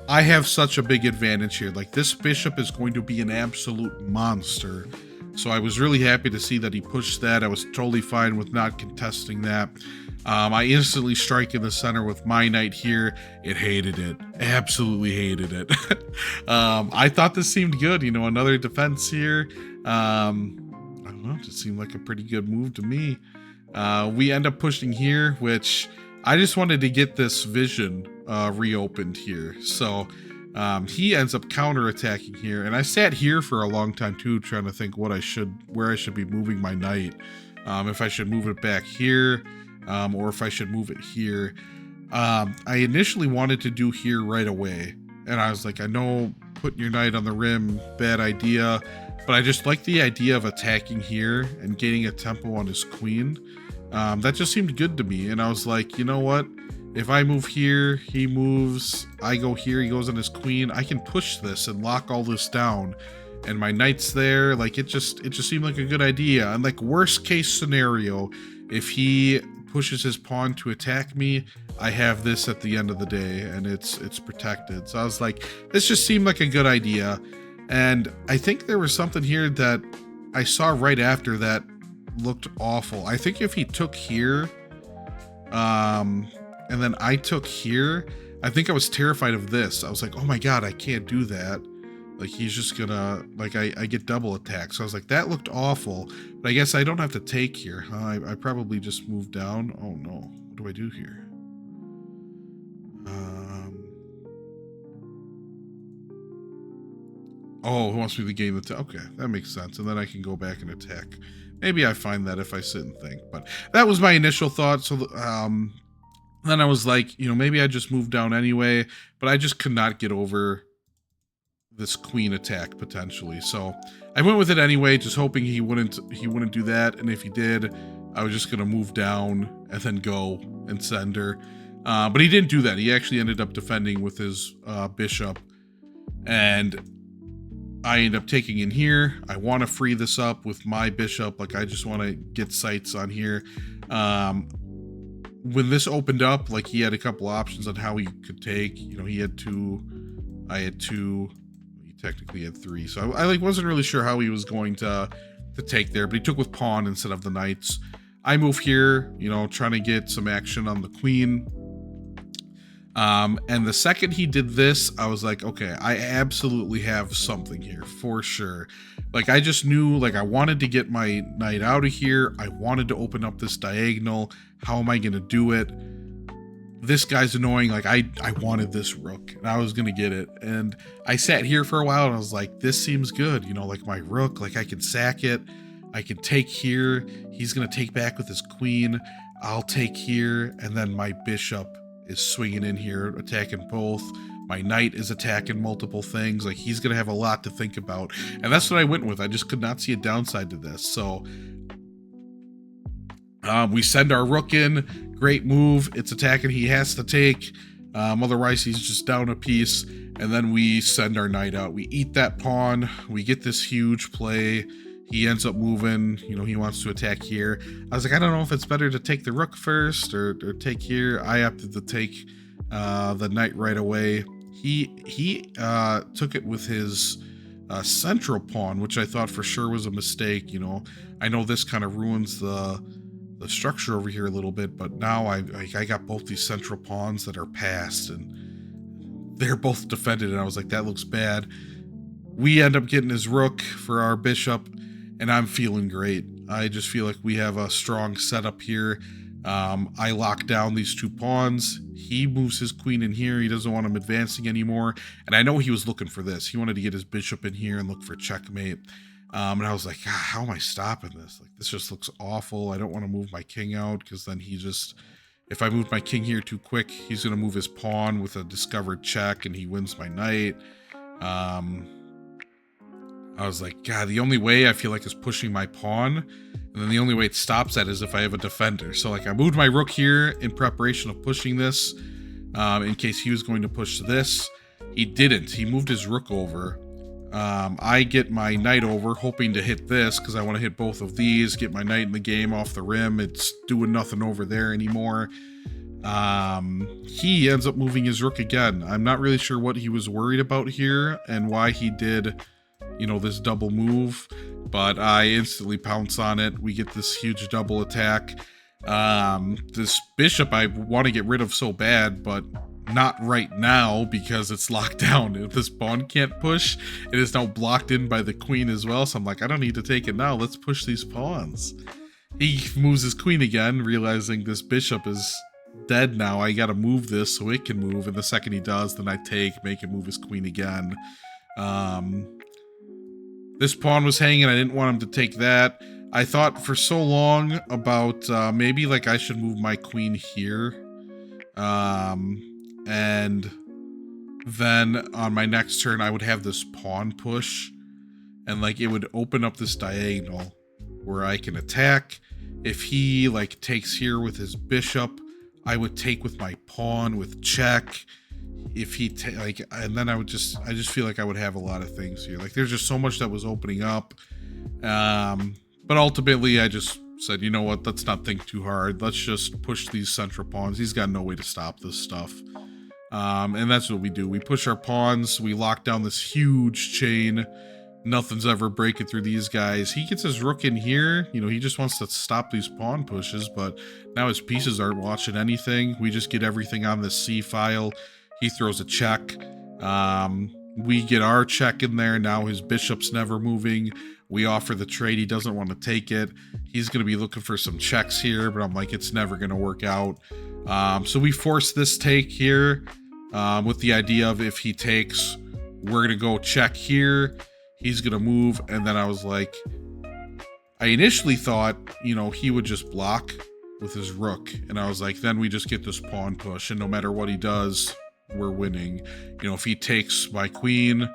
I have such a big advantage here. Like, this bishop is going to be an absolute monster. So I was really happy to see that he pushed that. I was totally fine with not contesting that. I instantly strike in the center with my knight here. It hated it. Absolutely hated it. I thought this seemed good. You know, another defense here. I don't know. It just seemed like a pretty good move to me. We end up pushing here, which I just wanted to get this vision reopened here. So he ends up counterattacking here, and I sat here for a long time too, trying to think where I should be moving my knight. If I should move it back here, or if I should move it here. I initially wanted to do here right away, and I was like, I know putting your knight on the rim, bad idea, but I just like the idea of attacking here and getting a tempo on his queen. That just seemed good to me, and I was like, you know what? If I move here, he moves, I go here, he goes on his queen, I can push this and lock all this down, and my knight's there. Like, it just seemed like a good idea. And like, worst case scenario, if he pushes his pawn to attack me, I have this at the end of the day, and it's protected. So I was like, this just seemed like a good idea. And I think there was something here that I saw right after that looked awful. I think if he took here, and then I took here, I think I was terrified of this. I was like, oh my god, I can't do that. Like, he's just gonna, like, I get double attack. So I was like, that looked awful. But I guess I don't have to take here, huh? I probably just moved down. Oh no, what do I do here? Oh, he wants me to gain the okay, that makes sense. And then I can go back and attack. Maybe I find that if I sit and think. But that was my initial thought. So then I was like, you know, maybe I just moved down anyway. But I just could not get over this queen attack potentially. So I went with it anyway, just hoping he wouldn't do that. And if he did, I was just gonna move down and then go and send her. But he didn't do that. He actually ended up defending with his bishop, and I end up taking in here. I want to free this up with my bishop. Like, I just want to get sights on here. When this opened up, like, he had a couple options on how he could take. You know, he had two, I had two, he technically had three. So I like wasn't really sure how he was going to take there, but he took with pawn instead of the knights. I move here, you know, trying to get some action on the queen. And the second he did this, I was like, okay, I absolutely have something here for sure. Like, I just knew, like, I wanted to get my knight out of here. I wanted to open up this diagonal. How am I going to do it? This guy's annoying. Like, I wanted this rook, and I was going to get it. And I sat here for a while, and I was like, this seems good. You know, like, my rook, like, I can sack it. I can take here. He's going to take back with his queen. I'll take here, and then my bishop is swinging in here, attacking both. My knight is attacking multiple things. Like, he's gonna have a lot to think about, and that's what I went with. I just could not see a downside to this. So we send our rook in. Great move. It's attacking. He has to take, otherwise he's just down a piece. And then we send our knight out. We eat that pawn. We get this huge play. He ends up moving, you know, he wants to attack here. I was like, I don't know if it's better to take the rook first or take here. I opted to take the knight right away. He took it with his central pawn, which I thought for sure was a mistake. You know, I know this kind of ruins the structure over here a little bit, but now I got both these central pawns that are passed, and they're both defended, and I was like, that looks bad. We end up getting his rook for our bishop, and I'm feeling great. I just feel like we have a strong setup here. I lock down these 2 pawns. He moves his queen in here. He doesn't want him advancing anymore. And I know he was looking for this. He wanted to get his bishop in here and look for checkmate. And I was like, how am I stopping this? Like, this just looks awful. I don't want to move my king out, because then he just, if I move my king here too quick, he's going to move his pawn with a discovered check, and he wins my knight. I was like, God, the only way I feel like is pushing my pawn, and then the only way it stops that is if I have a defender. So like I moved my rook here in preparation of pushing this, in case he was going to push this. He didn't. He moved his rook over. I get my knight over, hoping to hit this, because I want to hit both of these, get my knight in the game off the rim. It's doing nothing over there anymore. He ends up moving his rook again. I'm not really sure what he was worried about here and why he did, you know, this double move, but I instantly pounce on it. We get this huge double attack. This bishop I want to get rid of so bad, but not right now, because it's locked down. If this pawn can't push, it is now blocked in by the queen as well. So I'm like, I don't need to take it now. Let's push these pawns. He moves his queen again, realizing this bishop is dead now. I gotta move this so it can move, and the second he does, then I make him move his queen again. This pawn was hanging. I didn't want him to take that. I thought for so long about maybe like I should move my queen here. And then on my next turn, I would have this pawn push, and like it would open up this diagonal where I can attack. If he like takes here with his bishop, I would take with my pawn with check. If he and then I just feel like I would have a lot of things here. Like there's just so much that was opening up. But ultimately I just said, you know what, let's not think too hard. Let's just push these central pawns. He's got no way to stop this stuff. And that's what we do. We push our pawns. We lock down this huge chain. Nothing's ever breaking through these guys. He gets his rook in here. You know, he just wants to stop these pawn pushes, but now his pieces aren't watching anything. We just get everything on this C file. He throws a check. We get our check in there. Now his bishop's never moving. We offer the trade. He doesn't want to take it. He's going to be looking for some checks here, but I'm like, it's never going to work out. So we force this take here with the idea of if he takes, we're going to go check here. He's going to move. And then I was like, I initially thought, you know, he would just block with his rook. And I was like, then we just get this pawn push. And no matter what he does, we're winning. You know, if he takes my queen,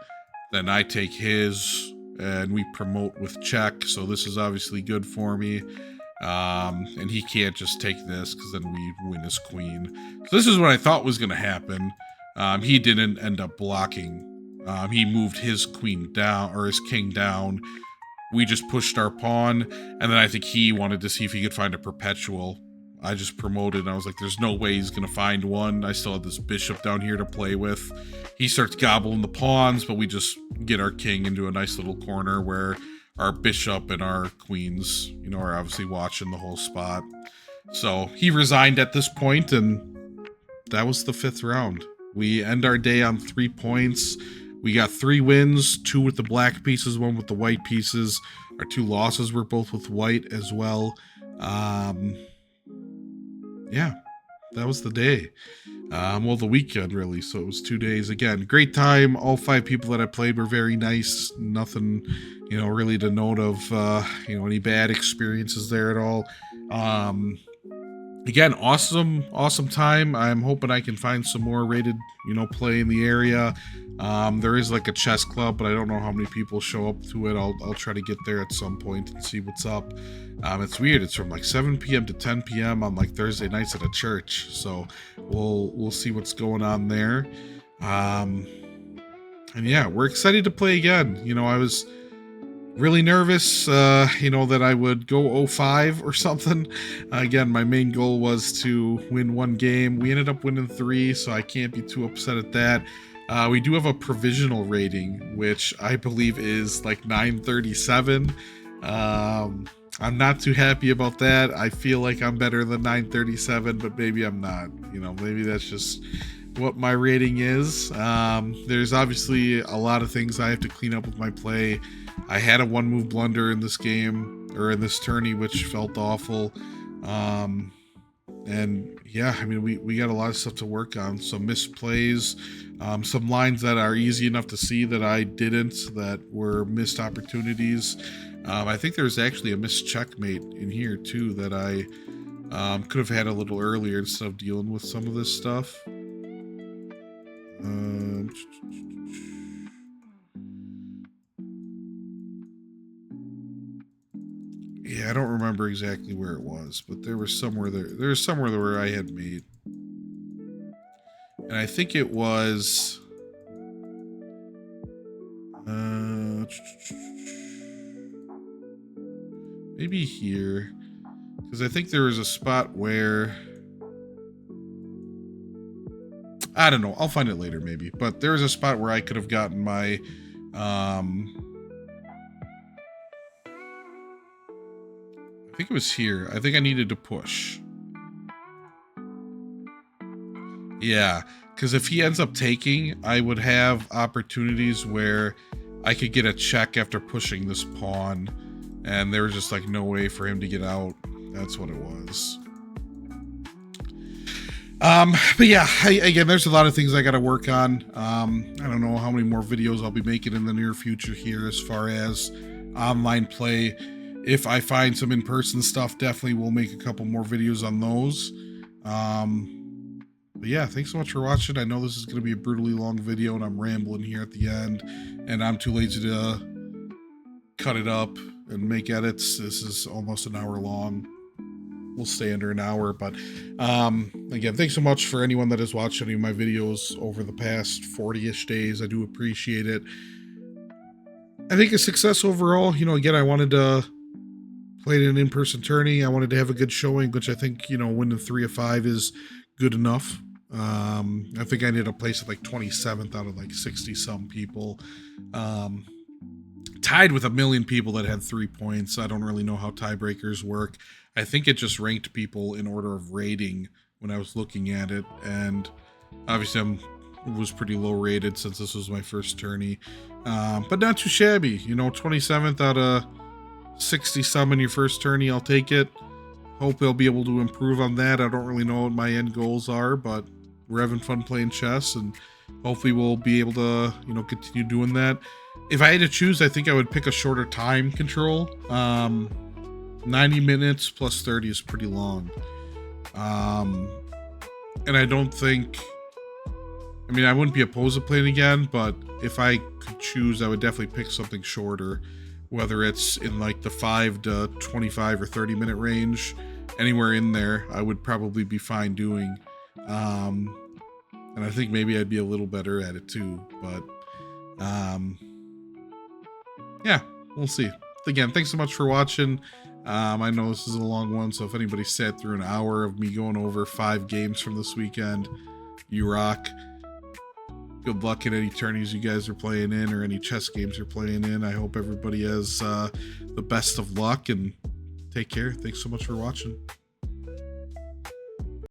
then I take his, and we promote with check. So this is obviously good for me. And he can't just take this, because then we win his queen. So this is what I thought was going to happen. He didn't end up blocking. He moved his queen down, or his king down. We just pushed our pawn, and then I think he wanted to see if he could find a perpetual. I just promoted, and I was like, there's no way he's going to find one. I still had this bishop down here to play with. He starts gobbling the pawns, but we just get our king into a nice little corner where our bishop and our queens, you know, are obviously watching the whole spot. So he resigned at this point, and that was the 5th round. We end our day on 3 points. We got 3 wins, 2 with the black pieces, 1 with the white pieces. Our 2 losses were both with white as well. Yeah, that was the day. Well, the weekend, really. So it was 2 days. Again, great time. All 5 people that I played were very nice. Nothing, you know, really to note of, you know, any bad experiences there at all. Again, awesome time. I'm hoping I can find some more rated, you know, play in the area. There is like a chess club, but I don't know how many people show up to it. I'll try to get there at some point and see what's up. It's weird. It's from like 7 p.m. to 10 p.m. on like Thursday nights at a church. So we'll see what's going on there. And yeah, we're excited to play again. You know, I was really nervous, you know, that I would go 0-5 or something. Again, my main goal was to win 1 game. We ended up winning 3, so I can't be too upset at that. We do have a provisional rating, which I believe is like 937. I'm not too happy about that. I feel like I'm better than 937, but maybe I'm not. You know, maybe that's just what my rating is. There's obviously a lot of things I have to clean up with my play. I had a one move blunder in this game, or in this tourney, which felt awful. And yeah, I mean, we got a lot of stuff to work on. Some misplays, some lines that are easy enough to see that I didn't, that were missed opportunities. I think there's actually a missed checkmate in here too that I could have had a little earlier instead of dealing with some of this stuff. Yeah, I don't remember exactly where it was, but there was somewhere there. There's somewhere there where I had made, and I think it was. Maybe here, because I think there was a spot where, I don't know, I'll find it later maybe, but there was a spot where I could have gotten my I think it was here. I think I needed to push. Yeah, because if he ends up taking, I would have opportunities where I could get a check after pushing this pawn, and there was just like no way for him to get out. That's what it was. But yeah, again, there's a lot of things I got to work on. I don't know how many more videos I'll be making in the near future here as far as online play. If I find some in-person stuff, definitely will make a couple more videos on those. But yeah, thanks so much for watching. I know this is going to be a brutally long video, and I'm rambling here at the end, and I'm too lazy to cut it up and make edits. This is almost an hour long. We'll stay under an hour, but again, thanks so much for anyone that has watched any of my videos over the past 40-ish days. I do appreciate it. I think a success overall. You know, again, I wanted to play an in-person tourney. I wanted to have a good showing, which I think, you know, winning 3 of 5 is good enough. I think I ended up placing like 27th out of like 60 some people. Tied with 1 million people that had 3 points. I don't really know how tiebreakers work. I think it just ranked people in order of rating when I was looking at it, and obviously I was pretty low rated since this was my first tourney, but not too shabby. You know, 27th out of 60 some in your first tourney, I'll take it. Hope they'll be able to improve on that. I don't really know what my end goals are, but we're having fun playing chess, and hopefully we'll be able to, you know, continue doing that. If I had to choose, I think I would pick a shorter time control. 90 minutes plus 30 is pretty long. And I don't think, I mean, I wouldn't be opposed to playing again, but if I could choose, I would definitely pick something shorter, whether it's in like the 5 to 25 or 30 minute range. Anywhere in there, I would probably be fine doing. And I think maybe I'd be a little better at it too, but yeah, we'll see. Again, thanks so much for watching. I know this is a long one, so if anybody sat through an hour of me going over 5 games from this weekend, you rock. Good luck in any tourneys you guys are playing in, or any chess games you're playing in. I hope everybody has the best of luck, and take care. Thanks so much for watching.